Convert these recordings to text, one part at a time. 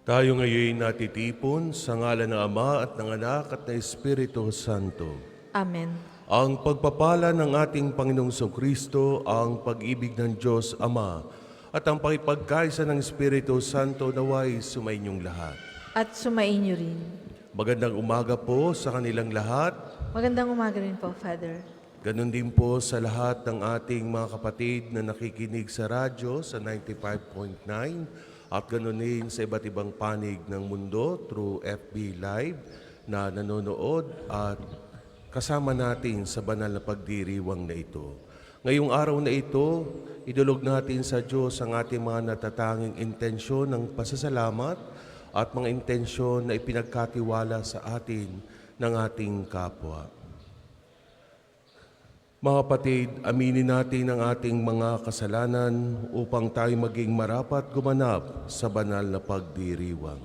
Tayo ngayon natitipon sa ngalan ng Ama at ng Anak at ng Espiritu Santo. Amen. Ang pagpapala ng ating Panginoong Kristo, ang pag-ibig ng Diyos Ama, at ang pakipagkaisa ng Espiritu Santo naway sumainyong lahat. At sumainyo rin. Magandang umaga po sa kanilang lahat. Magandang umaga rin po, Father. Ganon din po sa lahat ng ating mga kapatid na nakikinig sa radyo sa 95.9 at ganon din sa iba't ibang panig ng mundo through FB Live na nanonood at kasama natin sa banal na pagdiriwang na ito. Ngayong araw na ito, idulog natin sa Diyos ang ating mga natatanging intensyon ng pasasalamat at mga intensyon na ipinagkatiwala sa atin ng ating kapwa. Mga kapatid, aminin natin ang ating mga kasalanan upang tayo maging marapat gumanap sa banal na pagdiriwang.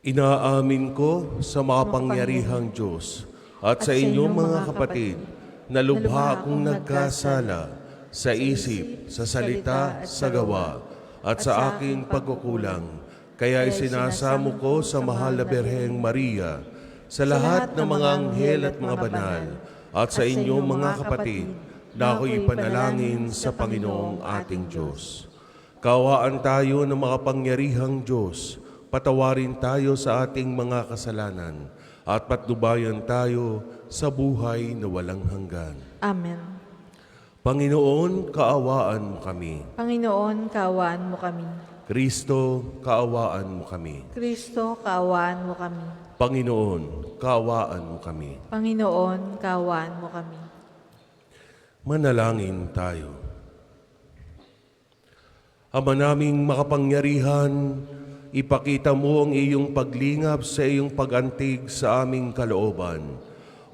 Inaamin ko sa makapangyarihang Diyos at sa inyong mga kapatid na lubha akong nagkasala sa isip, sa salita, sa gawa at sa aking pagkukulang. Kaya isinasamo ko sa mahal na Birheng Maria, sa lahat ng mga anghel at mga banal, at sa inyong mga kapatid, na ako'y ipanalangin sa Panginoong ating Diyos. Kaawaan tayo ng makapangyarihang Diyos, patawarin tayo sa ating mga kasalanan, at patnubayan tayo sa buhay na walang hanggan. Amen. Panginoon, kaawaan mo kami. Panginoon, kaawaan mo kami. Kristo, kaawaan mo kami. Kristo, kaawaan mo kami. Panginoon, kaawaan mo kami. Panginoon, kaawaan mo kami. Manalangin tayo. Ama naming makapangyarihan, ipakita mo ang iyong paglingap sa iyong pagantig sa aming kalooban,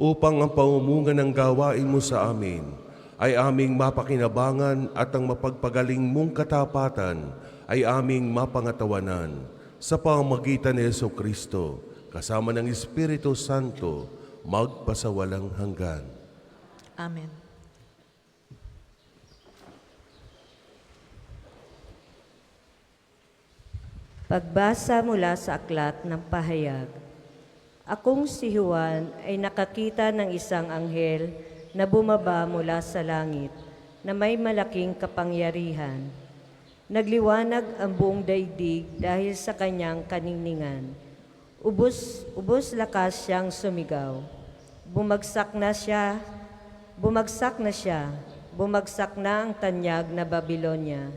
upang ang pamumuga ng gawain mo sa amin ay aming mapakinabangan at ang mapagpagaling mong katapatan ay aming mapangatawanan sa pamamagitan ni Jesucristo, kasama ng Espiritu Santo, magpasawalang hanggan. Amen. Pagbasa mula sa aklat ng pahayag. Akong si Juan ay nakakita ng isang anghel na bumaba mula sa langit na may malaking kapangyarihan. Nagliwanag ang buong daigdig dahil sa kanyang kaningningan. Ubos lakas siyang sumigaw. Bumagsak na ang tanyag na Babilonia.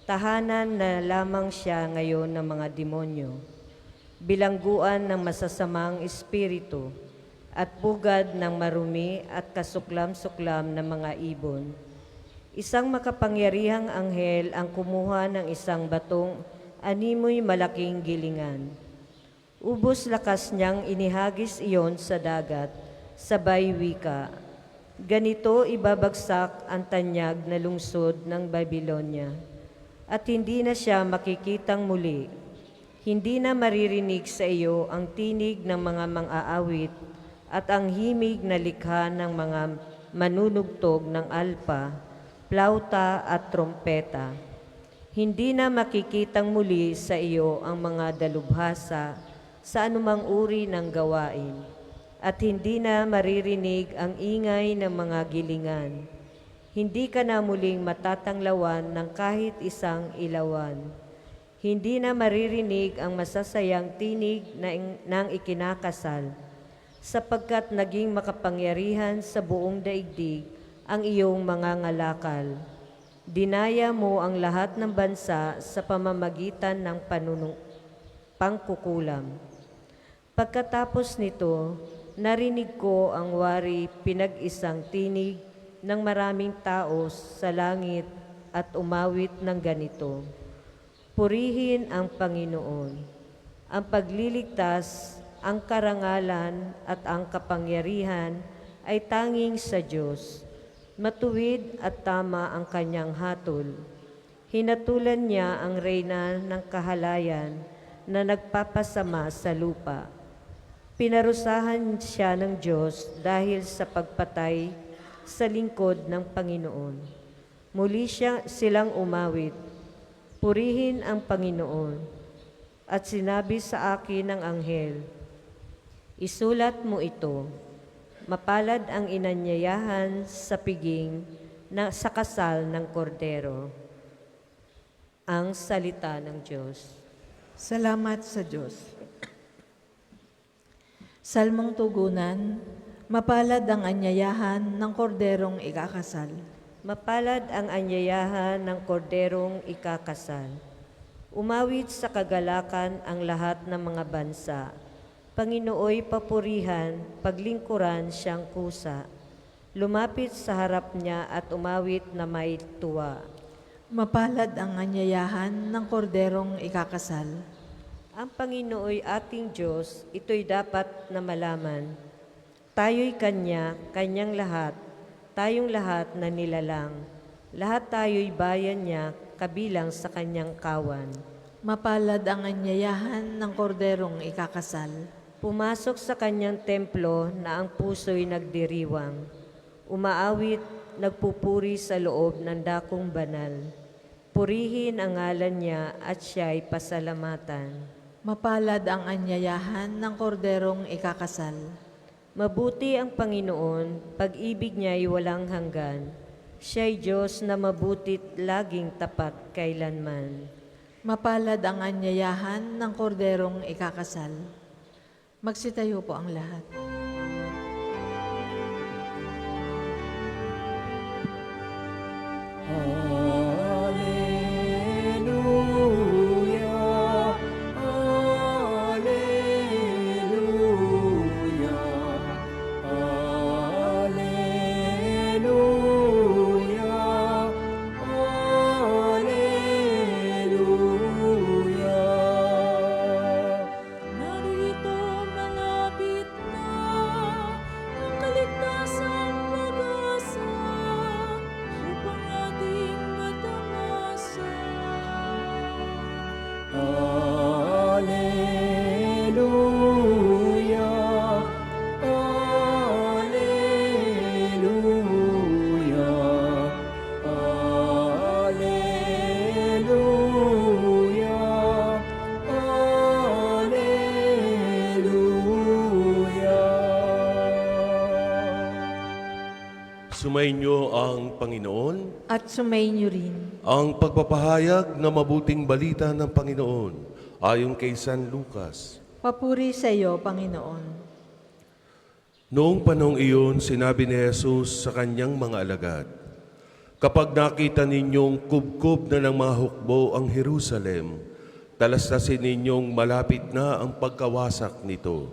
Tahanan na lamang siya ngayon ng mga demonyo. Bilangguan ng masasamang espiritu at pugad ng marumi at kasuklam-suklam ng mga ibon. Isang makapangyarihang anghel ang kumuha ng isang batong animoy malaking gilingan. Ubos lakas niyang inihagis iyon sa dagat, sabay wika. Ganito ibabagsak ang tanyag na lungsod ng Babilonia, at hindi na siya makikitang muli. Hindi na maririnig sa iyo ang tinig ng mga mang-aawit at ang himig na likha ng mga manunugtog ng alpa, plauta at trompeta. Hindi na makikitang muli sa iyo ang mga dalubhasa sa anumang uri ng gawain, at hindi na maririnig ang ingay ng mga gilingan. Hindi ka na muling matatanglawan ng kahit isang ilawan. Hindi na maririnig ang masasayang tinig ng ikinakasal, sapagkat naging makapangyarihan sa buong daigdig ang iyong mga ngalakal. Dinaya mo ang lahat ng bansa sa pamamagitan ng pangkukulam. Pagkatapos nito, narinig ko ang wari pinag-isang tinig ng maraming tao sa langit at umawit ng ganito: Purihin ang Panginoon, ang pagliligtas, ang karangalan at ang kapangyarihan ay tanging sa Diyos. Matuwid at tama ang kanyang hatol. Hinatulan niya ang reyna ng kahalayan na nagpapasama sa lupa. Pinarusahan siya ng Diyos dahil sa pagpatay sa lingkod ng Panginoon. Muli silang umawit. Purihin ang Panginoon. At sinabi sa akin ng anghel, isulat mo ito, mapalad ang inanyayahan sa piging na sa kasal ng kordero. Ang salita ng Diyos. Salamat sa Diyos. Salmong tugunan, mapalad ang anyayahan ng korderong ikakasal. Mapalad ang anyayahan ng korderong ikakasal. Umawit sa kagalakan ang lahat ng mga bansa. Panginooy papurihan, paglingkuran siyang kusa. Lumapit sa harap niya at umawit na may tuwa. Mapalad ang anyayahan ng korderong ikakasal. Ang Panginooy ating Diyos, ito'y dapat na malaman. Tayo'y Kanya, Kanyang lahat, tayong lahat na nilalang. Lahat tayo'y bayan niya, kabilang sa Kanyang kawan. Mapalad ang anyayahan ng korderong ikakasal. Pumasok sa Kanyang templo na ang puso'y nagdiriwang. Umaawit, nagpupuri sa loob ng dakong banal. Purihin ang ngalan niya at siya'y pasalamatan. Mapalad ang anyayahan ng korderong ikakasal. Mabuti ang Panginoon, pag-ibig niya'y walang hanggan. Siya'y Diyos na mabutit laging tapat kailanman. Mapalad ang anyayahan ng korderong ikakasal. Magsitayo po ang lahat. Narito malapit na ang kaligtasang pag-asa upang ating matamasa. Sumainyo ang Panginoon. At sumainyo rin. Ang pagpapahayag na mabuting balita ng Panginoon ayon kay San Lucas. Papuri sa iyo, Panginoon. Noong panahong iyon, sinabi ni Jesus sa kanyang mga alagad, kapag nakita ninyong kubkob na ng mga hukbo ang Jerusalem, talastasin ninyong malapit na ang pagkawasak nito.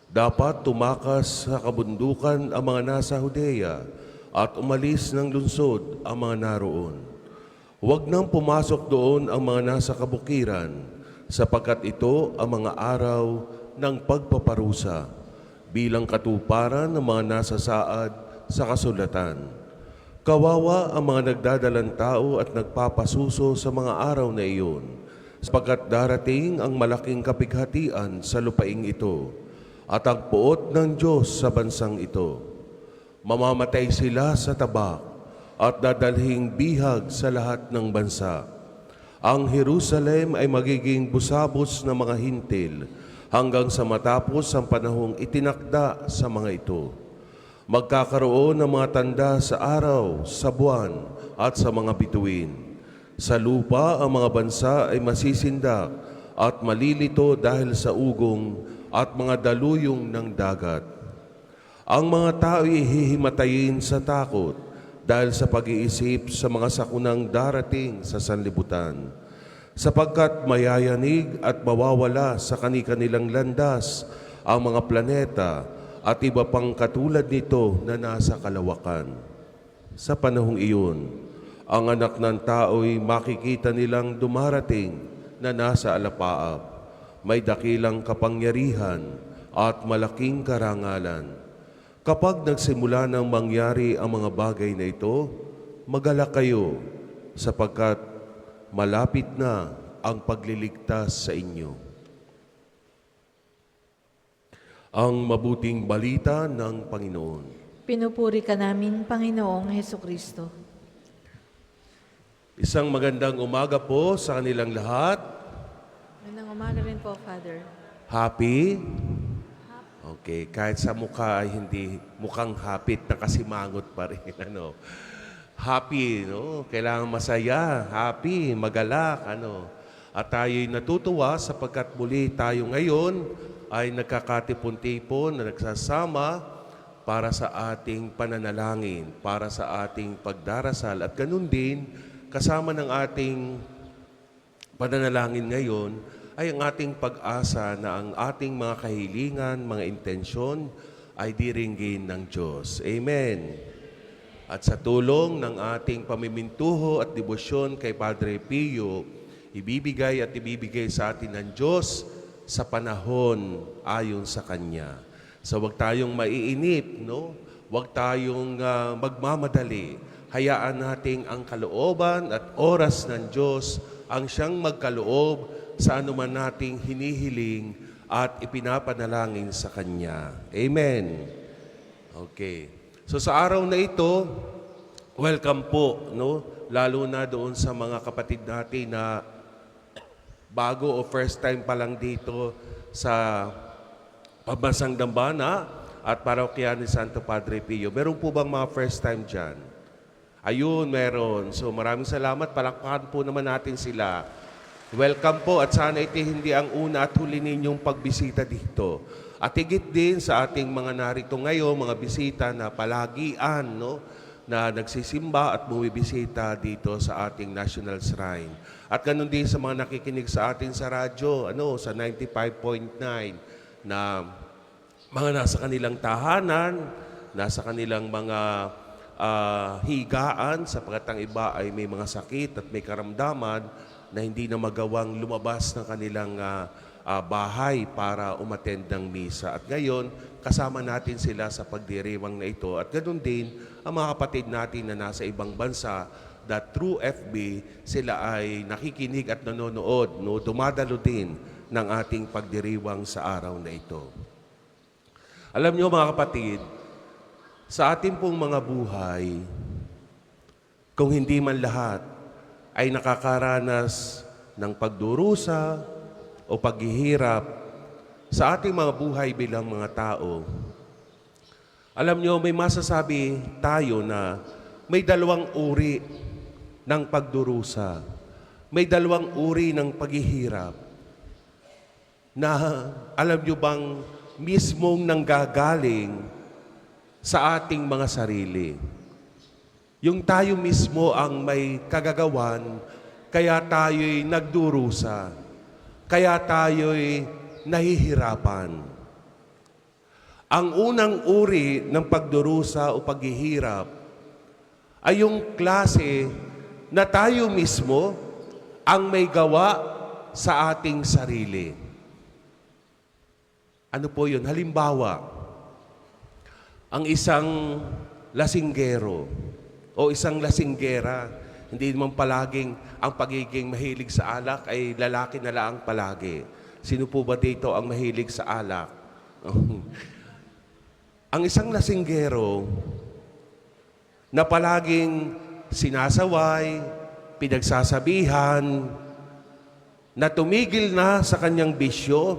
Dapat tumakas sa kabundukan ang mga nasa Judea at umalis ng lungsod ang mga naroon. Huwag nang pumasok doon ang mga nasa kabukiran, sapagkat ito ang mga araw ng pagpaparusa, bilang katuparan ng mga nasa saad sa kasulatan. Kawawa ang mga nagdadalang tao at nagpapasuso sa mga araw na iyon, sapagkat darating ang malaking kapighatian sa lupaing ito, at ang puot ng Diyos sa bansang ito. Mamamatay sila sa tabak at dadalhing bihag sa lahat ng bansa. Ang Jerusalem ay magiging busabos ng mga hintil hanggang sa matapos ang panahong itinakda sa mga ito. Magkakaroon ng mga tanda sa araw, sa buwan at sa mga bituin. Sa lupa ang mga bansa ay masisindak at malilito dahil sa ugong at mga daluyong ng dagat. Ang mga tao'y hihimatayin sa takot dahil sa pag-iisip sa mga sakunang darating sa sanlibutan, sapagkat mayayanig at mawawala sa kani-kanilang landas ang mga planeta at iba pang katulad nito na nasa kalawakan. Sa panahong iyon, ang anak ng tao'y makikita nilang dumarating na nasa alapaap, may dakilang kapangyarihan at malaking karangalan. Kapag nagsimula nang mangyari ang mga bagay na ito, magalak kayo, sapagkat malapit na ang pagliligtas sa inyo. Ang mabuting balita ng Panginoon. Pinupuri ka namin, Panginoong Hesukristo. Isang magandang umaga po sa kanilang lahat. Magandang umaga rin po, Father. Happy? Okay, kahit sa mukha ay hindi mukhang hapit na kasimangot pa rin. Ano? Happy, no? Kailangan masaya, happy, magalak, ano? At tayo'y natutuwa sapagkat muli tayo ngayon ay nagkakatipon-tipon na nagsasama para sa ating pananalangin, para sa ating pagdarasal. At ganun din, kasama ng ating pananalangin ngayon ay ang ating pag-asa na ang ating mga kahilingan, mga intensyon ay diringgin ng Diyos. Amen. At sa tulong ng ating pamimintuho at debosyon kay Padre Pio, ibibigay sa atin ng Diyos sa panahon ayon sa Kanya. So huwag tayong maiinip, no? Huwag tayong magmamadali. Hayaan nating ang kalooban at oras ng Diyos ang siyang magkaloob sa anuman nating hinihiling at ipinapanalangin sa Kanya. Amen. Okay. So sa araw na ito, welcome po, no? Lalo na doon sa mga kapatid natin na bago o first time pa lang dito sa Pambansang Dambana at parokya ni Santo Padre Pio. Meron po bang mga first time dyan? Ayun, meron. So maraming salamat. Palakpakan po naman natin sila. Welcome po at sana ito hindi ang una at huli ninyong pagbisita dito. At higit din sa ating mga narito ngayon, mga bisita na palagian, no? Na nagsisimba at bumibisita dito sa ating National Shrine. At ganun din sa mga nakikinig sa atin sa radyo, sa 95.9 na mga nasa kanilang tahanan, nasa kanilang mga higaan sapagkat ang iba ay may mga sakit at may karamdaman na hindi na magawang lumabas ng kanilang bahay para umattend ng misa. At ngayon, kasama natin sila sa pagdiriwang na ito. At ganoon din, ang mga kapatid natin na nasa ibang bansa, that through FB, sila ay nakikinig at nanonood, no? Dumadalo din ng ating pagdiriwang sa araw na ito. Alam niyo mga kapatid, sa ating pong mga buhay, kung hindi man lahat, ay nakakaranas ng pagdurusa o paghihirap sa ating mga buhay bilang mga tao. Alam nyo, may masasabi tayo na may dalawang uri ng pagdurusa. May dalawang uri ng paghihirap na alam nyo bang mismong nanggagaling sa ating mga sarili. Yung tayo mismo ang may kagagawan, kaya tayo'y nagdurusa, kaya tayo'y nahihirapan. Ang unang uri ng pagdurusa o paghihirap ay yung klase na tayo mismo ang may gawa sa ating sarili. Ano po yun? Halimbawa, ang isang lasinggero o isang lasinggera, hindi naman palaging ang pagiging mahilig sa alak ay lalaki na lang palagi. Sino po ba dito ang mahilig sa alak? Ang isang lasinggero na palaging sinasaway, pinagsasabihan, na tumigil na sa kanyang bisyo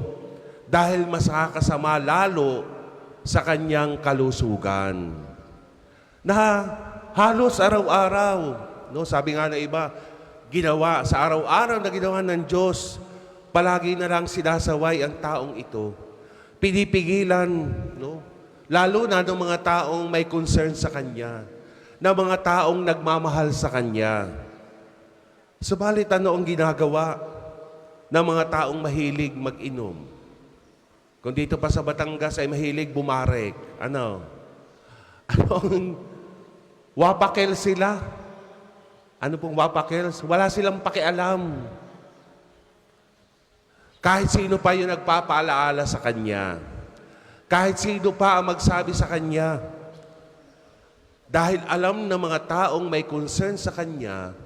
dahil mas nakakasama lalo sa kanyang kalusugan. Na halos araw-araw, no, sabi nga ng iba, ginawa sa araw-araw na ginawa ng Diyos, palagi na lang sinasaway ang taong ito. Pinipigilan, no? Lalo na ng mga taong may concern sa Kanya, na mga taong nagmamahal sa Kanya. Subalit ano ang ginagawa ng mga taong mahilig mag-inom? Kung dito pa sa Batangas ay mahilig bumarek, anong wapakel sila? Ano pong wapakel? Wala silang pakialam. Kahit sino pa yung nagpapaalaala sa kanya. Kahit sino pa ang magsabi sa kanya. Dahil alam ng mga taong may concern sa kanya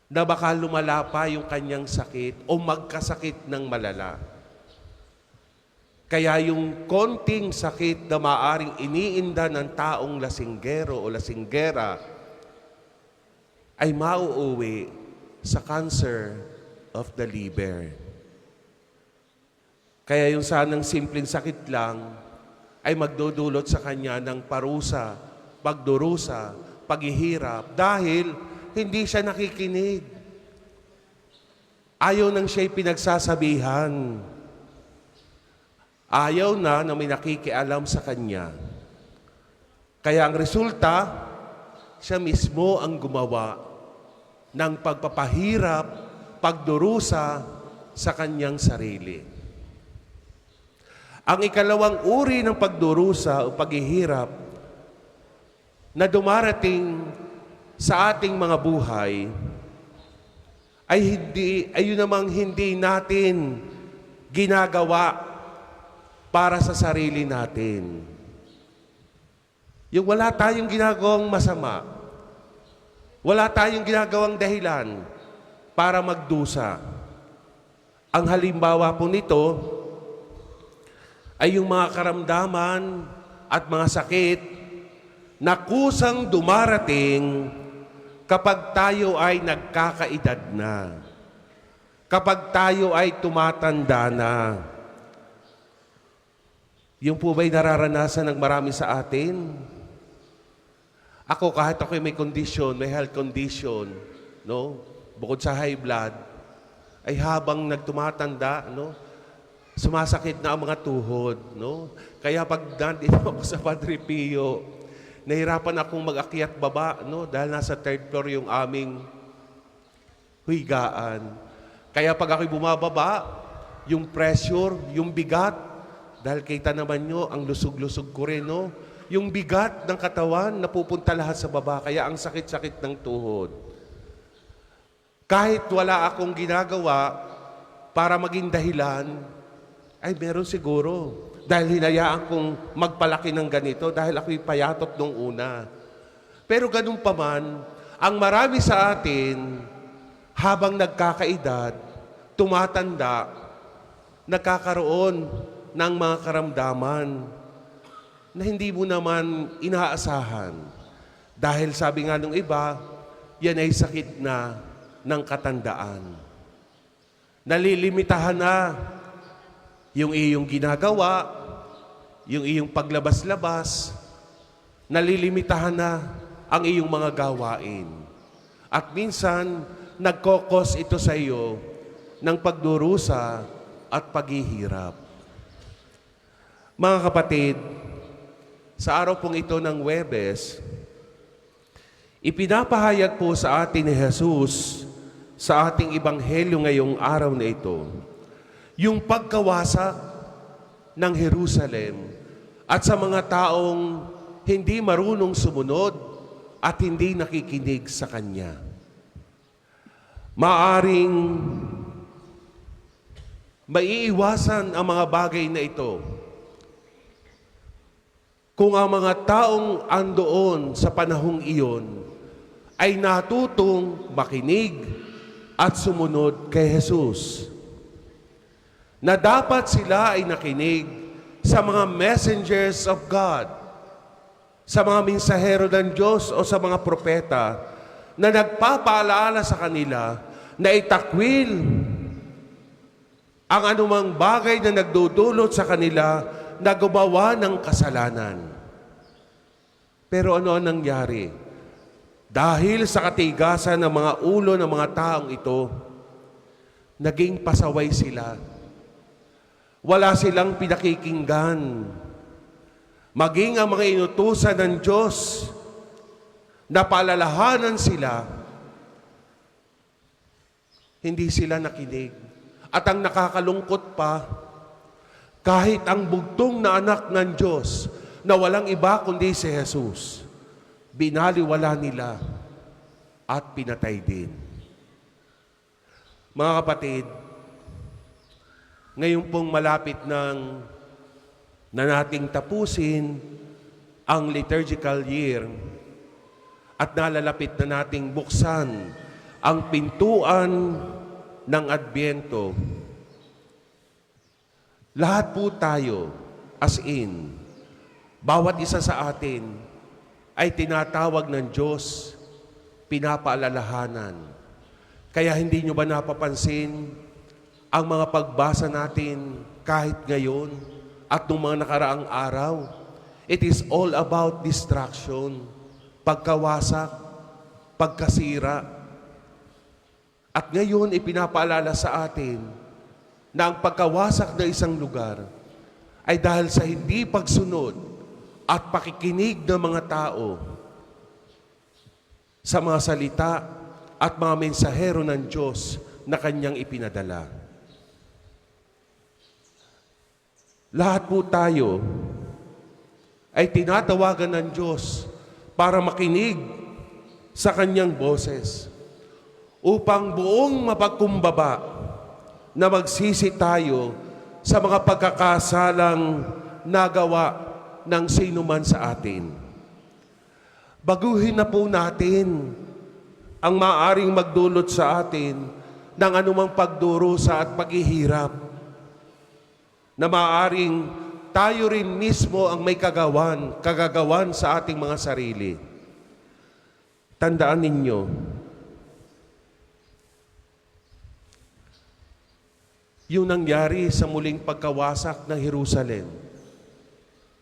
na baka lumala pa yung kanyang sakit o magkasakit ng malala. Kaya yung konting sakit na maaring iniinda ng taong lasinggero o lasinggera ay mauuwi sa cancer of the liver. Kaya yung sanang simpleng sakit lang ay magdudulot sa kanya ng parusa, pagdurusa, paghihirap dahil hindi siya nakikinig. Ayaw nang siya'y pinagsasabihan. Ayaw na may nakikialam sa kanya. Kaya ang resulta, siya mismo ang gumawa ng pagpapahirap, pagdurusa sa kanyang sarili. Ang ikalawang uri ng pagdurusa o paghihirap na dumarating sa ating mga buhay ay yun namang hindi natin ginagawa para sa sarili natin. Yung wala tayong ginagawang masama, wala tayong ginagawang dahilan para magdusa. Ang halimbawa po nito ay yung mga karamdaman at mga sakit na kusang dumarating kapag tayo ay nagkakaedad na, kapag tayo ay tumatanda na. Yung po ba'y nararanasan ng marami sa atin? Ako, kahit ako may condition, may health condition, no? Bukod sa high blood, ay habang nagtumatanda, no? Sumasakit na ang mga tuhod, no? Kaya pag nandito ako sa Padre Pio, nahirapan akong mag-akyat baba, no? Dahil nasa third floor yung aming higaan. Kaya pag ako'y bumababa, yung pressure, yung bigat, dahil kita naman nyo, ang lusog-lusog ko rin, no? Yung bigat ng katawan, napupunta lahat sa baba, kaya ang sakit-sakit ng tuhod. Kahit wala akong ginagawa para maging dahilan, ay meron siguro. Dahil hinayaan kong magpalaki ng ganito, dahil ako'y payatot nung una. Pero ganun pa man, ang marami sa atin, habang nagkakaedad, tumatanda, nagkakaroon ng mga karamdaman na hindi mo naman inaasahan. Dahil sabi nga nung iba, yan ay sakit na ng katandaan. Nalilimitahan na yung iyong ginagawa, yung iyong paglabas-labas, nalilimitahan na ang iyong mga gawain. At minsan, nagkokos ito sa iyo ng pagdurusa at paghihirap. Mga kapatid, sa araw pong ito ng Huwebes, ipinapahayag po sa atin ni Jesus sa ating ebanghelyo ngayong araw na ito, yung pagkawasak ng Jerusalem at sa mga taong hindi marunong sumunod at hindi nakikinig sa Kanya. Maaring maiiwasan ang mga bagay na ito kung ang mga taong andoon sa panahong iyon ay natutong makinig at sumunod kay Jesus. Na dapat sila ay nakinig sa mga messengers of God, sa mga mensahero ng Diyos o sa mga propeta na nagpapaalaala sa kanila na itakwil ang anumang bagay na nagdudulot sa kanila na gumawa ng kasalanan. Pero ano ang nangyari? Dahil sa katigasan ng mga ulo ng mga taong ito, naging pasaway sila. Wala silang pinakikinggan. Maging ang mga inutusan ng Diyos, napaalalahanan sila, hindi sila nakinig. At ang nakakalungkot pa, kahit ang bugtong na anak ng Diyos na walang iba kundi si Jesus, binaliwala nila at pinatay din. Mga kapatid, ngayon pong malapit na nating tapusin ang liturgical year at nalalapit na nating buksan ang pintuan ng Adbyento. Lahat po tayo, as in, bawat isa sa atin ay tinatawag ng Diyos, pinapaalalahanan. Kaya hindi nyo ba napapansin ang mga pagbasa natin kahit ngayon at nung mga nakaraang araw? It is all about distraction, pagkawasak, pagkasira. At ngayon ipinapaalala sa atin na ang pagkawasak ng isang lugar ay dahil sa hindi pagsunod at pakikinig ng mga tao sa mga salita at mga mensahero ng Diyos na Kanyang ipinadala. Lahat po tayo ay tinatawagan ng Diyos para makinig sa Kanyang boses upang buong mapagkumbaba na magsisi tayo sa mga pagkakasalang nagawa ng sino man sa atin. Baguhin na po natin ang maaaring magdulot sa atin ng anumang pagdurusa at paghihirap na maaaring tayo rin mismo ang may kagagawan sa ating mga sarili. Tandaan ninyo, yung nangyari sa muling pagkawasak ng Jerusalem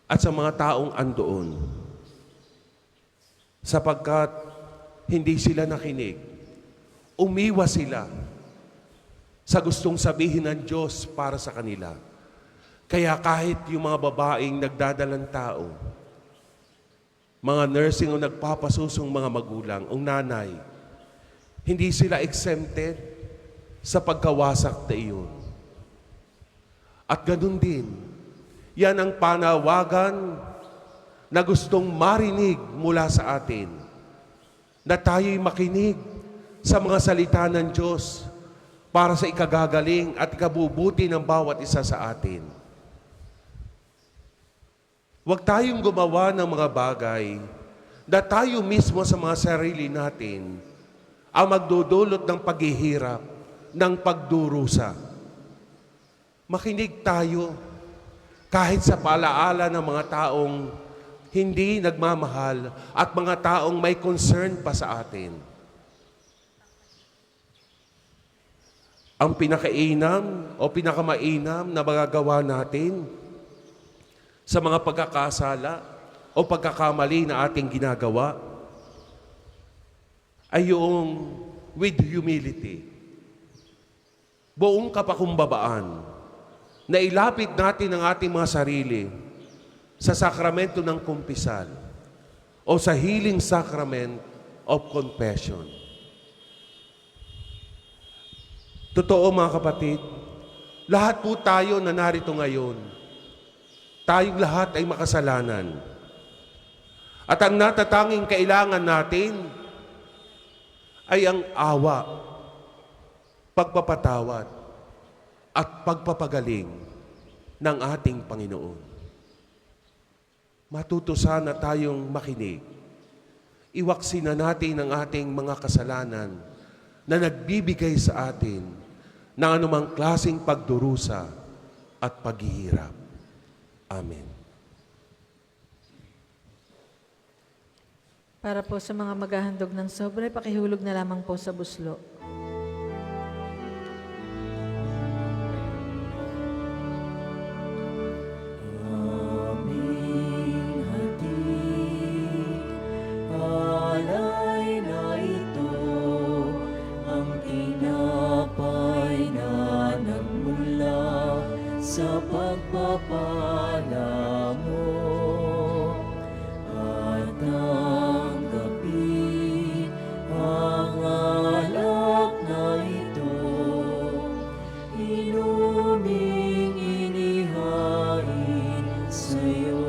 at sa mga taong andoon, sapagkat hindi sila nakinig, umiwas sila sa gustong sabihin ng Diyos para sa kanila. Kaya kahit yung mga babaeng nagdadalang tao, mga nursing o nagpapasusong mga magulang o nanay, hindi sila exempted sa pagkawasak na iyon. At ganun din, yan ang panawagan na gustong marinig mula sa atin, na tayo'y makinig sa mga salita ng Diyos para sa ikagagaling at ikabubuti ng bawat isa sa atin. Huwag tayong gumawa ng mga bagay na tayo mismo sa mga sarili natin ang magdudulot ng paghihirap, ng pagdurusa. Makinig tayo kahit sa paalaala ng mga taong hindi nagmamahal at mga taong may concern pa sa atin. Ang pinakainam o pinakamainam na magagawa natin sa mga pagkakasala o pagkakamali na ating ginagawa ay yung with humility, buong kapakumbabaan, na ilapit natin ang ating mga sarili sa sakramento ng kumpisal o sa healing sacrament of confession. Totoo mga kapatid, lahat po tayo na narito ngayon, tayong lahat ay makasalanan. At ang natatanging kailangan natin ay ang awa, pagpapatawad, at pagpapagaling ng ating Panginoon. Matuto sana tayong makinig. Iwaksin na natin ang ating mga kasalanan na nagbibigay sa atin ng anumang klaseng pagdurusa at paghihirap. Amen. Para po sa mga maghahandog ng sobre, pakihulog na lamang po sa buslo. Sa pagpapala mo at tanggapin ang alak na ito, inuming inihain sa'yo.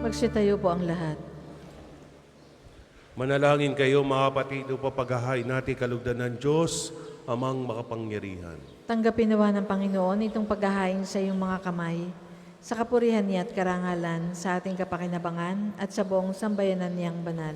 Magsitayo po ang lahat. Manalangin kayo mga kapatid upang paghahain natin kalugdan ng Diyos Amang makapangyarihan. Tanggapin nawa ng Panginoon itong paghahain sa iyong mga kamay, sa kapurihan niya at karangalan, sa ating kapakinabangan at sa buong sambayanan niyang banal.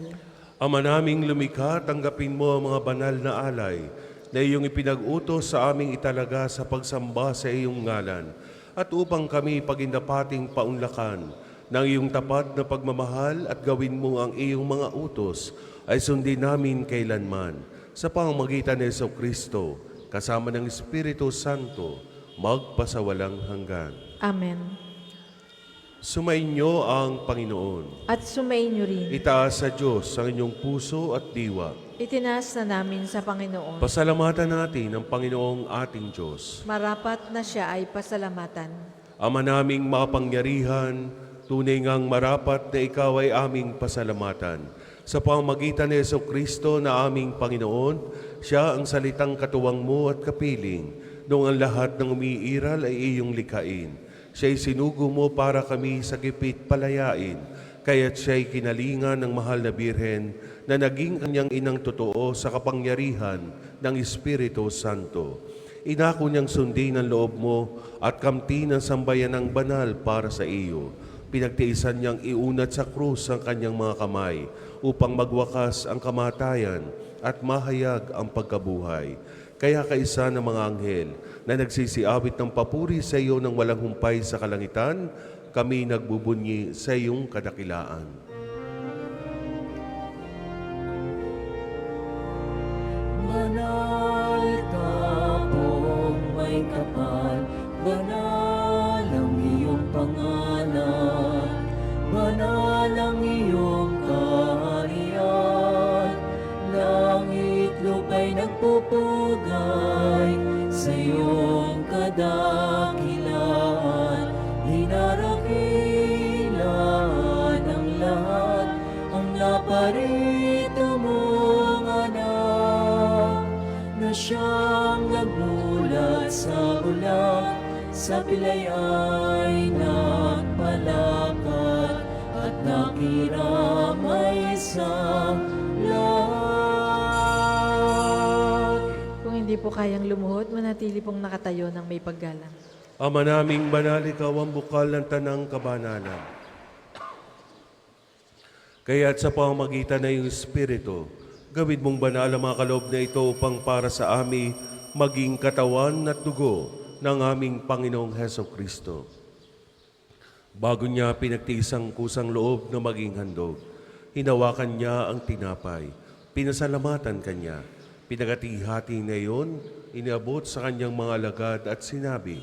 Ama naming lumikha, tanggapin mo ang mga banal na alay na iyong ipinag-utos sa aming italaga sa pagsamba sa iyong ngalan at upang kami pagindapating paunlakan ng iyong tapat na pagmamahal at gawin mo ang iyong mga utos ay sundin namin kailanman sa pamamagitan ni Jesucristo kasama ng Espiritu Santo magpasawalang hanggan. Amen. Sumainyo ang Panginoon. At sumainyo rin. Itaas sa Diyos ang inyong puso at diwa. Itinaas na namin sa Panginoon. Pasalamatan natin ang Panginoong ating Diyos. Marapat na siya ay pasalamatan. Ama naming makapangyarihan, tunay ngang marapat na ikaw ay aming pasalamatan. Sa pamamagitan ni Jesucristo na aming Panginoon, siya ang salitang katuwang mo at kapiling, noong ang lahat ng umiiral ay iyong likain. Siya'y sinugo mo para kami sa gipit palayain, kaya't siya'y kinalingan ng mahal na Birhen na naging kanyang inang totoo sa kapangyarihan ng Espiritu Santo. Inako niyang sundin ang loob mo at kamtin ang sambayan ng banal para sa iyo. Pinagtiisan niyang iunat sa krus ang kanyang mga kamay upang magwakas ang kamatayan at mahayag ang pagkabuhay. Kaya kaisa ng mga anghel na nagsisiawit ng papuri sa iyo ng walang humpay sa kalangitan, kami nagbubunyi sa iyong kadakilaan. Banal ka pong may kapal, banal ang iyong pangalan, banal ang iyong kaharian, langit lupa'y nagpupugay sa iyong kadakilaan, hinarakilan ang lahat, ang naparito mong anak, na siyang nagmulat sa ulan, sa pilay ay nagpalakad at nakiramay sa lahat. Kung hindi po kayang lumuhod, manatili pong nakatayo ng may paggalang. Ama naming banal, ikaw ang bukal ng tanang kabanalan. Kaya't sa pamamagitan ng iyong Espiritu, gawin mong banal ang mga kaloob na ito upang para sa amin maging katawan at dugo ng aming Panginoong Hesukristo. Bago niya pinagtiisang kusang loob na maging handog, hinawakan niya ang tinapay, pinasalamatan kanya, pinagati-hati na iyon, iniabot sa kanyang mga alagad at sinabi,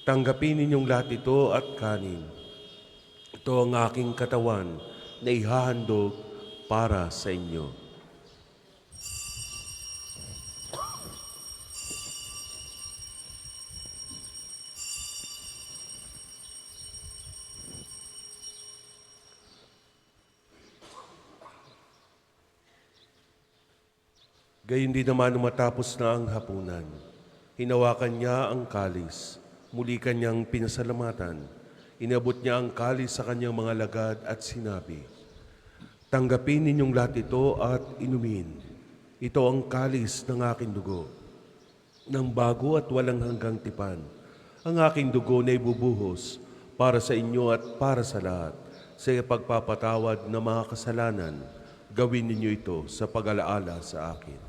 tanggapin ninyong lahat ito at kanin. Ito ang aking katawan na ihahandog para sa inyo. Gayon din naman nung matapos na ang hapunan, hinawakan niya ang kalis, muli kanyang pinasalamatan, inabot niya ang kalis sa kanyang mga lagad at sinabi, tanggapin ninyong lahat ito at inumin. Ito ang kalis ng aking dugo, ng bago at walang hanggang tipan. Ang aking dugo na ibubuhos para sa inyo at para sa lahat, sa pagpapatawad ng mga kasalanan. Gawin ninyo ito sa pag-alaala sa akin.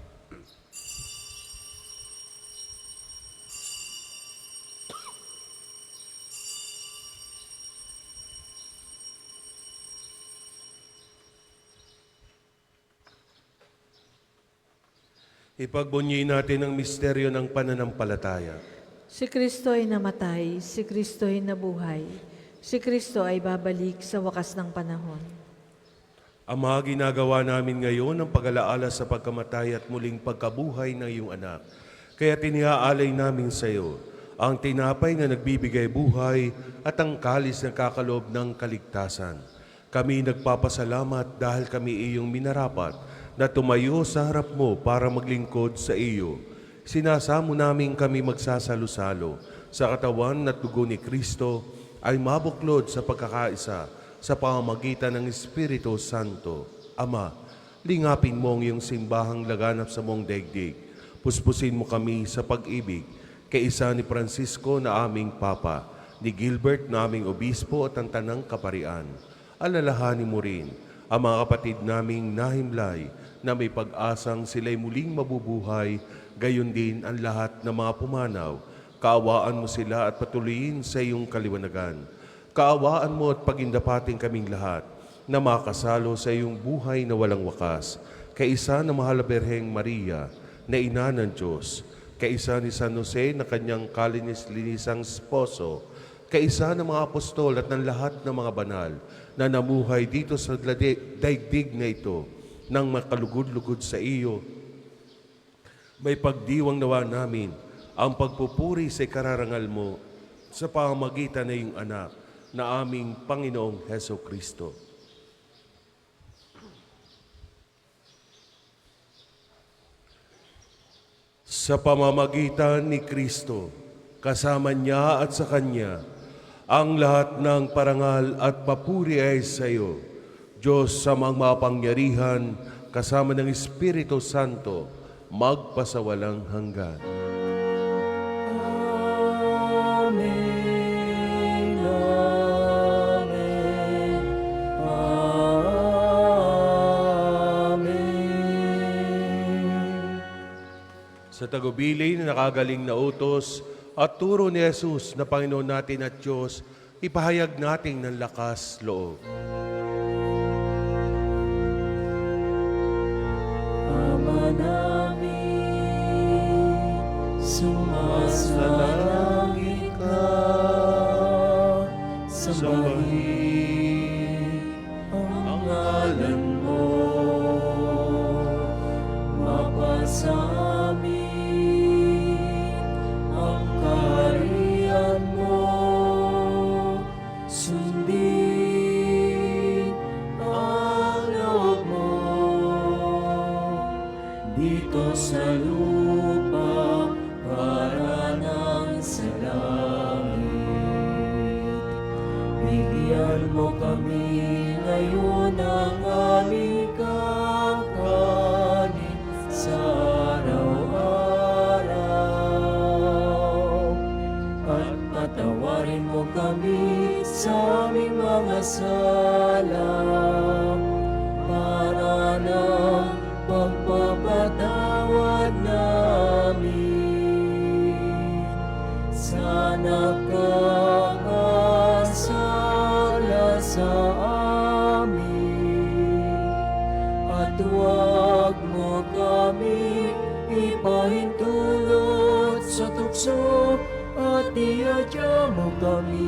Ipagbunyi natin ang misteryo ng pananampalataya. Si Kristo ay namatay, si Kristo ay nabuhay, si Kristo ay babalik sa wakas ng panahon. Ama, ginagawa namin ngayon ang pag-alaala sa pagkamatay at muling pagkabuhay ng iyong anak. Kaya tinihaalay namin sa iyo ang tinapay na nagbibigay buhay at ang kalis na kakaloob ng kaligtasan. Kami nagpapasalamat dahil kami iyong minarapat na tumayo sa harap mo para maglingkod sa iyo. Sinasamo namin kami magsasalo-salo sa katawan at dugo ni Kristo ay mabuklod sa pagkakaisa sa pamamagitan ng Espiritu Santo. Ama, lingapin mo ang iyong simbahang laganap sa mong daigdig. Puspusin mo kami sa pag-ibig kay isa ni Francisco na aming Papa, ni Gilbert na aming Obispo at ang Tanang Kaparian. Alalahanin mo rin ang mga kapatid naming nahimlay na may pag-asang sila'y muling mabubuhay, gayon din ang lahat ng mga pumanaw. Kaawaan mo sila at patuloyin sa iyong kaliwanagan. Kaawaan mo at pagindapating kaming lahat na makasalo sa iyong buhay na walang wakas. Kaisa ng Mahal na Birheng Maria, na ina ng Diyos, kaisa ni San Jose na kanyang kalinis-linisang esposo, kaisa ng mga apostol at ng lahat ng mga banal na namuhay dito sa daigdig na ito nang makalugod-lugod sa iyo. May pagdiwang nawa namin ang pagpupuri sa kararangal mo sa pamamagitan na iyong anak na aming Panginoong Heso Kristo. Sa pamamagitan ni Kristo, kasama niya at sa Kanya, ang lahat ng parangal at papuri ay sa iyo, Diyos sa mga mapangyarihan, kasama ng Espiritu Santo, magpasawalang hanggan. Amen. Amen. Amen. Sa tagubilin na nakagaling na utos at turo ni Jesus na Panginoon natin at Diyos, ipahayag natin ng lakas loob. Ama namin, sumasalangit ka, sambahin ang ngalan mo, mapasa amin ang kaharian mo, sundin ang loob mo dito sa lupa para nang sa langit. Bigyan mo kami ngayon ng aming kakanin sa araw-araw, at patawarin mo kami sa aming mga sala para ng pagpapatawad namin sa nakakasala sa amin, at huwag mo kami ipahintulot sa tukso, at iadya mo kami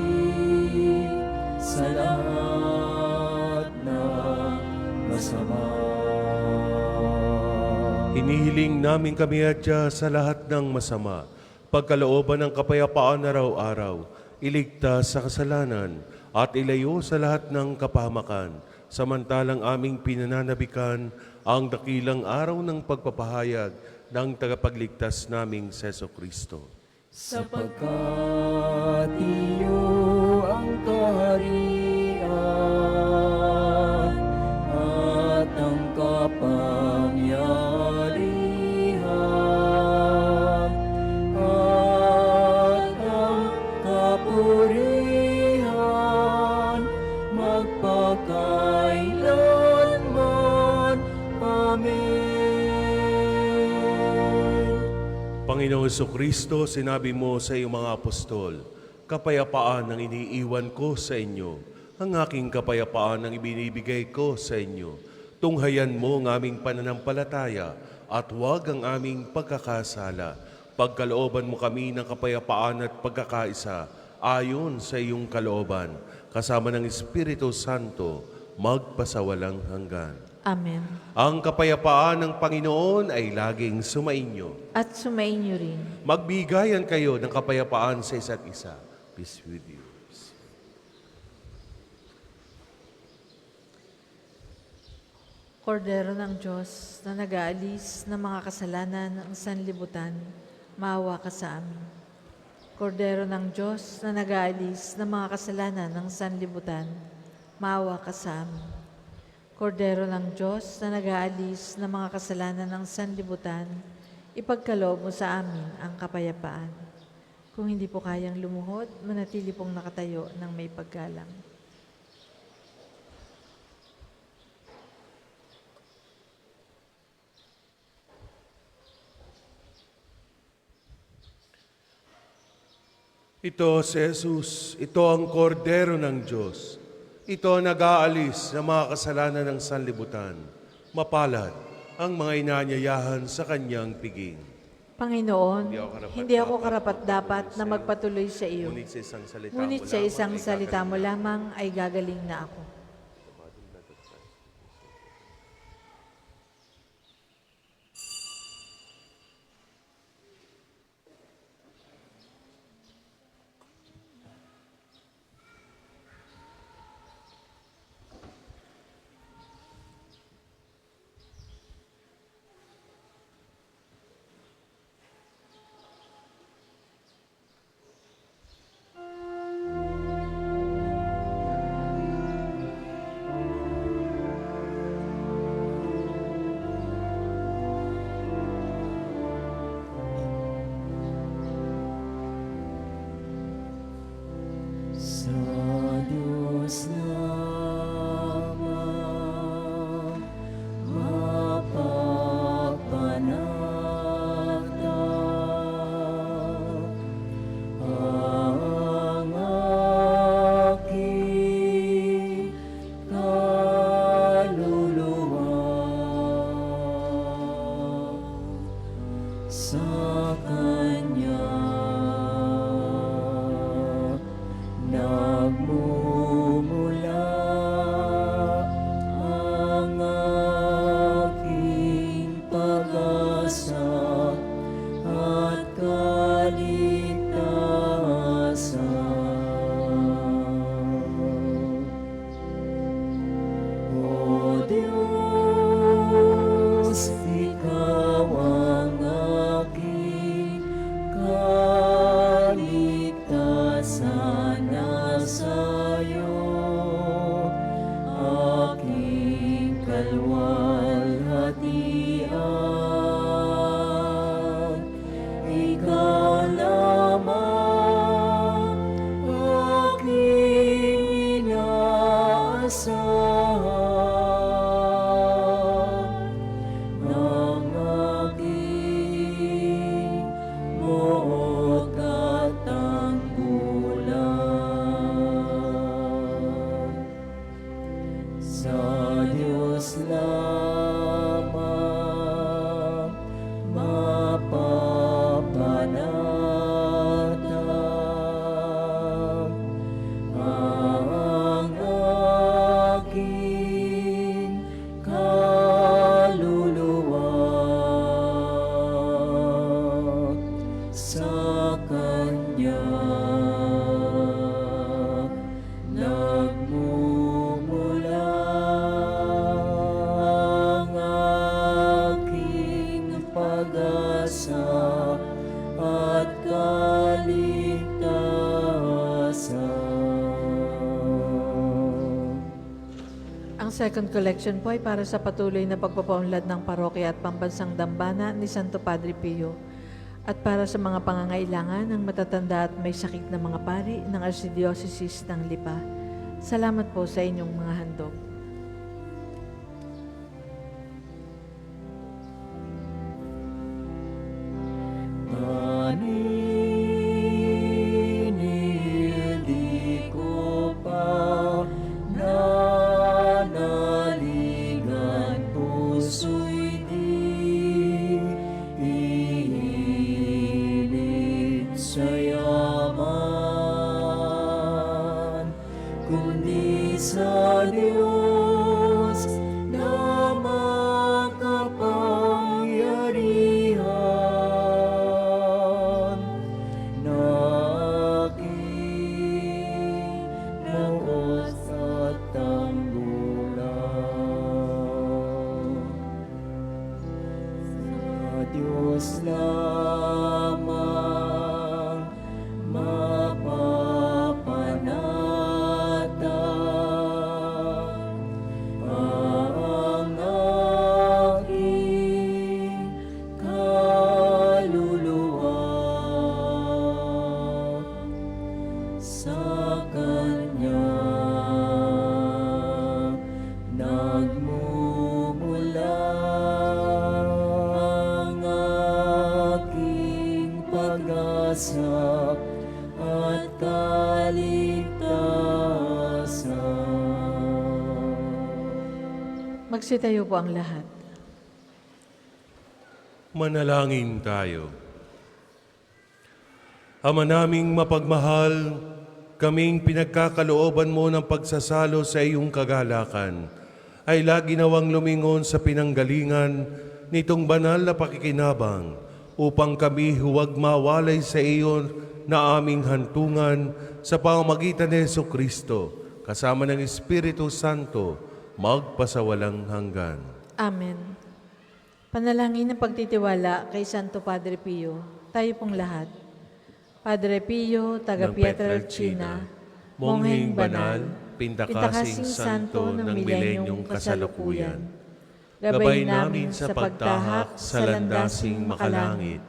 sa lahat ng masama. Hinihiling namin kami adya sa lahat ng masama, pagkalooban ng kapayapaan araw-araw, iligtas sa kasalanan, at ilayo sa lahat ng kapahamakan, samantalang aming pinananabikan ang dakilang araw ng pagpapahayag ng tagapagligtas naming Seso Kristo. Sapagkat iyo ang kaharian at ang kapangyarihan at ang kapurihan magpakailanman. Amen. Panginoong Jesucristo, sinabi mo sa iyong mga apostol, kapayapaan ang iniiwan ko sa inyo, ang aking kapayapaan ang ibinibigay ko sa inyo. Tunghayan mo ang aming pananampalataya at huwag ang aming pagkakasala. Pagkalooban mo kami ng kapayapaan at pagkakaisa ayon sa iyong kalooban, kasama ng Espiritu Santo, magpasawalang hanggan. Amen. Ang kapayapaan ng Panginoon ay laging sumainyo. At sumainyo rin. Magbigayan kayo ng kapayapaan sa isa't isa. Peace with you. Kordero ng Diyos na nag-aalis ng mga kasalanan ng sanlibutan, maawa ka sa amin. Kordero ng Diyos na nag-aalis ng mga kasalanan ng sanlibutan, maawa ka sa amin. Kordero ng Diyos na nag-aalis ng mga kasalanan ng sanlibutan, Ipagkaloob mo sa amin ang kapayapaan. Kung hindi po kayang lumuhod, manatili pong nakatayo ng may paggalang. Ito si Jesus, ito ang kordero ng Diyos. Ito ang nag-aalis ng mga kasalanan ng sanlibutan. Mapalad ang mga inanyayahan sa kanyang piging. Panginoon, hindi ako karapat-dapat na magpatuloy sa iyo. Ngunit sa isang salita Mo lamang ay gagaling na ako. Sa Diyos lamang mapapanatag ang aking kaluluwa sa Kanya. Nagmumula ang aking pag-asa at kaligtasan. O Diyos, Ikaw ang aking kaligtasan. Sa'yo aking kalwalhatian. Ikaw lamang aking inaasahan ng aking buot at tanggulan. Sa Diyos lamang mapapanatag ang aking kaluluwa sa Kanya. Nagmumula ang aking pag-asa at kaligtasan. Ang second collection po ay para sa patuloy na pagpapaunlad ng parokya at pambansang dambana ni Santo Padre Pio at para sa mga pangangailangan ng matatanda at may sakit na mga pari ng Archdiocese ng Lipa. Salamat po sa inyong mga handog. Paninindi ko pa nanaligan, puso'y di ihilig sa yaman, kundi sa Diyos na makapangyarihan, na aking buot at tanggulan. Sa Diyos lamang mapapanatag Magsitayo po ang lahat. Manalangin tayo. Ama naming mapagmahal, kaming pinagkakalooban mo ng pagsasalo sa iyong kagalakan, ay lagi nawang lumingon sa pinanggalingan nitong banal na pakikinabang upang kami huwag mawalay sa iyo na aming hantungan sa pamamagitan ni Jesucristo, kasama ng Espiritu Santo, magpasawalang hanggan. Amen. Panalangin ng pagtitiwala kay Santo Padre Pio. Tayo pong lahat. Padre Pio, taga ng Pietrelcina, mongheng banal, pintakasing santo ng milenyong kasalukuyan. Gabay namin sa pagtahak sa landasing makalangit,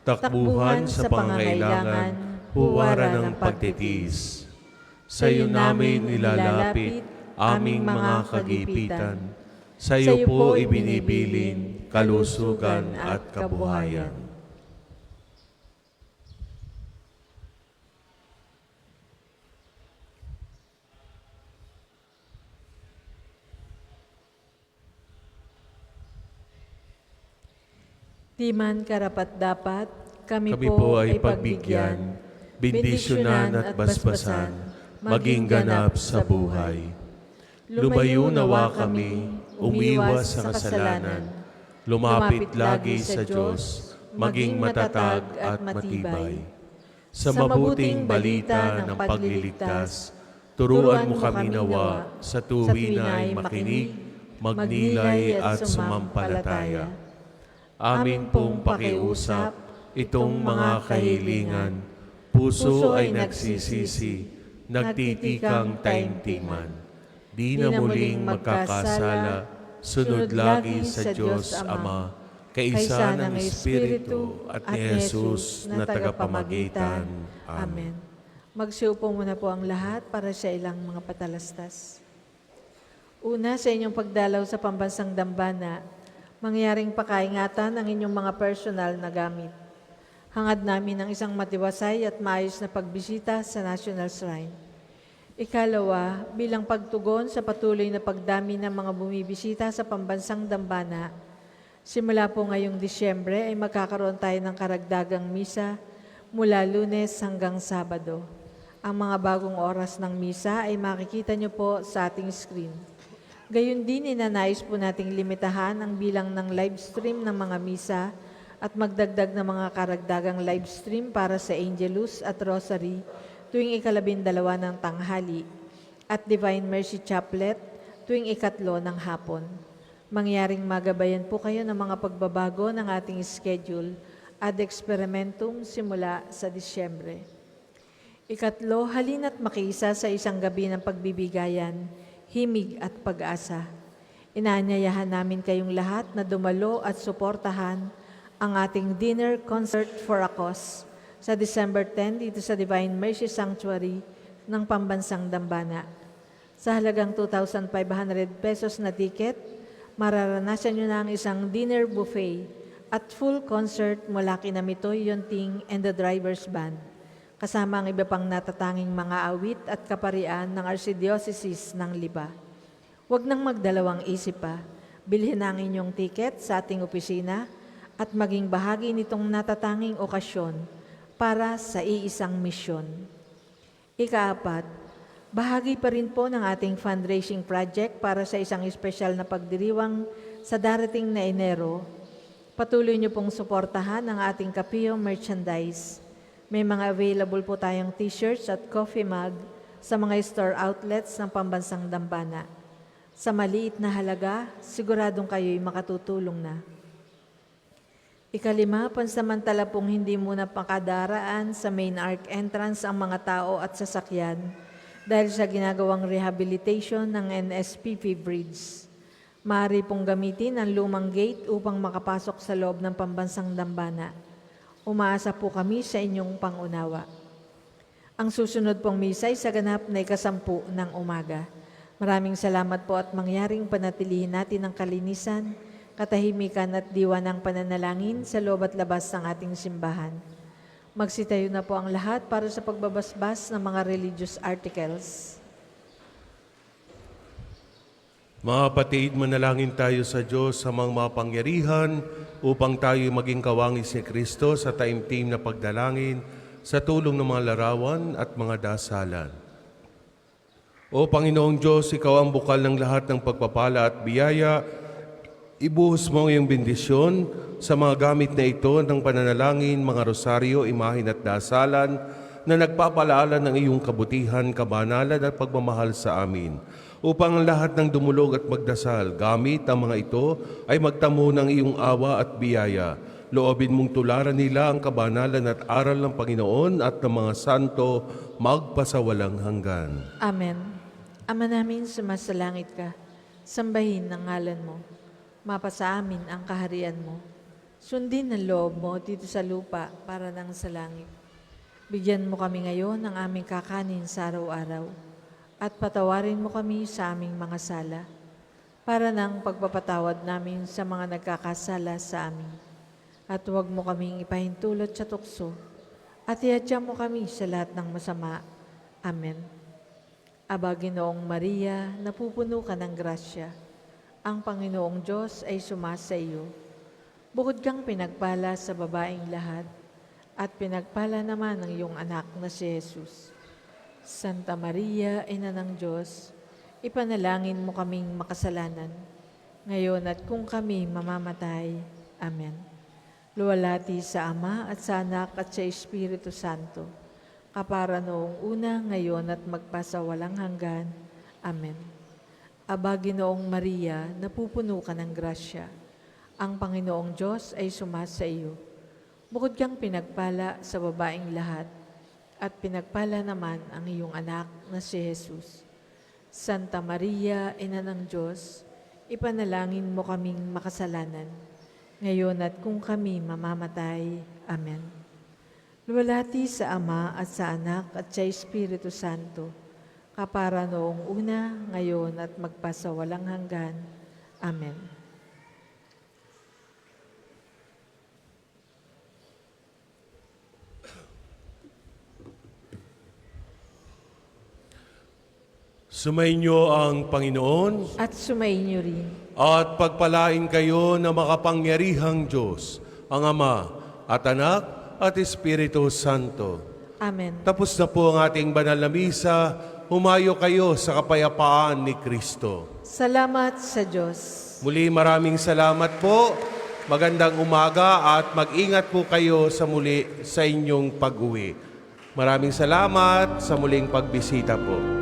takbuhan sa pangangailangan, huwaran ng pagtitiis. Sa iyo namin nilalapit aming mga kagipitan, sa iyo po ibinibilin kalusugan at kabuhayan. Di man karapat-dapat, kami Kami po ay pagbigyan, bendisyonan at basbasan, maging ganap sa buhay. Lumayo nawa kami, umiwas sa kasalanan, lumapit lagi sa Diyos, maging matatag at matibay. Sa mabuting balita ng pagliligtas, turuan mo kami nawa sa tuwi na ay makinig, magnilay at sumampalataya. Amin pong pakiusap itong mga kahilingan, puso ay nagsisisi, nagtitikang taimtiman. Di na muling magkakasala, sunod lagi sa Diyos Ama, kaisa ng Espiritu at ni Jesus na tagapamagitan. Amen. Magsiupo muna po ang lahat para sa ilang mga patalastas. Una, sa inyong pagdalaw sa pambansang dambana, mangyaring pakaingatan ang inyong mga personal na gamit. Hangad namin ang isang matiwasay at maayos na pagbisita sa National Shrine. Ikalawa, bilang pagtugon sa patuloy na pagdami ng mga bumibisita sa pambansang dambana, simula po ngayong Disyembre ay magkakaroon tayo ng karagdagang misa mula Lunes hanggang Sabado. Ang mga bagong oras ng misa ay makikita nyo po sa ating screen. Gayun din, inanais po nating limitahan ang bilang ng live stream ng mga misa at magdagdag ng mga karagdagang live stream para sa Angelus at Rosary tuwing ika-12 ng tanghali at Divine Mercy Chaplet tuwing ika-3 ng hapon. Mangyaring magabayan po kayo ng mga pagbabago ng ating schedule ad experimentum simula sa Disyembre. Ikatlo, halina't makiisa sa isang gabi ng pagbibigayan, himig at pag-asa. Inaanyayahan namin kayong lahat na dumalo at suportahan ang ating dinner concert for a cause sa December 10 dito sa Divine Mercy Sanctuary ng Pambansang Dambana. Sa halagang 2,500 pesos na ticket, mararanasan nyo na ang isang dinner buffet at full concert mula kina Mitoy Yonting and the Drivers Band, kasama ang iba pang natatanging mga awit at kaparian ng Archdiocese ng Lipa. Huwag nang magdalawang isip pa. Bilhin ang inyong tiket sa ating opisina at maging bahagi nitong natatanging okasyon para sa iisang misyon. Ikaapat, bahagi pa rin po ng ating fundraising project para sa isang espesyal na pagdiriwang sa darating na Enero. Patuloy niyo pong suportahan ang ating Kapio merchandise. May mga available po tayong t-shirts at coffee mug sa mga store outlets ng Pambansang Dambana. Sa maliit na halaga, siguradong kayo'y makatutulong na. Ikalima, pansamantala pong hindi muna pakadaraan sa main arc entrance ang mga tao at sasakyan dahil sa ginagawang rehabilitation ng NSPP Bridge. Maaari pong gamitin ang lumang gate upang makapasok sa loob ng Pambansang Dambana. Umaasa po kami sa inyong pangunawa. Ang susunod pong misa ay sa ganap na 10:00 ng umaga. Maraming salamat po at mangyaring panatilihin natin ang kalinisan, katahimikan at diwa ng pananalangin sa loob at labas ng ating simbahan. Magsitayo na po ang lahat para sa pagbabasbas ng mga religious articles. Mga kapatid, manalangin tayo sa Diyos sa mga mapangyarihan upang tayo maging kawangis ni Kristo sa taimtim na pagdalangin sa tulong ng mga larawan at mga dasalan. O Panginoong Diyos, Ikaw ang bukal ng lahat ng pagpapala at biyaya. Ibuhos mo ang iyong bendisyon sa mga gamit na ito ng pananalangin, mga rosaryo, imahin at dasalan na nagpapalaala ng iyong kabutihan, kabanalan at pagmamahal sa amin. Upang ang lahat ng dumulog at magdasal, gamit ang mga ito ay magtamo ng iyong awa at biyaya. Loobin mong tularan nila ang kabanalan at aral ng Panginoon at ng mga santo magpasawalang hanggan. Amen. Ama namin, sumasalangit ka. Sambahin ang ngalan mo. Mapasa amin ang kaharian mo. Sundin ang loob mo dito sa lupa para nang sa langit. Bigyan mo kami ngayon ng aming kakanin sa araw-araw. At patawarin mo kami sa aming mga sala, para ng pagpapatawad namin sa mga nagkakasala sa amin. At huwag mo kaming ipahintulot sa tukso, at iadya mo kami sa lahat ng masama. Amen. Aba, Ginoong Maria, napupuno ka ng grasya. Ang Panginoong Diyos ay sumasa iyo. Bukod kang pinagpala sa babaeng lahat, at pinagpala naman ng iyong anak na si Jesus. Santa Maria, Ina ng Diyos, ipanalangin mo kaming makasalanan, ngayon at kung kami mamamatay. Amen. Luwalhati sa Ama at sa Anak at sa Espiritu Santo, kapara noong una, ngayon at magpasawalang hanggan. Amen. Aba, Ginoong Maria, napupuno ka ng grasya. Ang Panginoong Diyos ay sumasa iyo. Bukod kang pinagpala sa babaeng lahat, at pinagpala naman ang iyong anak na si Jesus. Santa Maria, Ina ng Diyos, ipanalangin mo kaming makasalanan, ngayon at kung kami mamamatay. Amen. Luwalhati sa Ama at sa Anak at sa Espiritu Santo, kapara noong una, ngayon at magpasawalang hanggan. Amen. Sumainyo ang Panginoon At sumainyo rin. at pagpalain kayo na makapangyarihang Diyos, ang Ama at Anak at Espiritu Santo. Amen. Tapos na po ang ating banal na misa, humayo kayo sa kapayapaan ni Kristo. Salamat sa Diyos. Muli maraming salamat po, magandang umaga at mag-ingat po kayo sa muli sa inyong pag-uwi. Maraming salamat sa muling pagbisita po.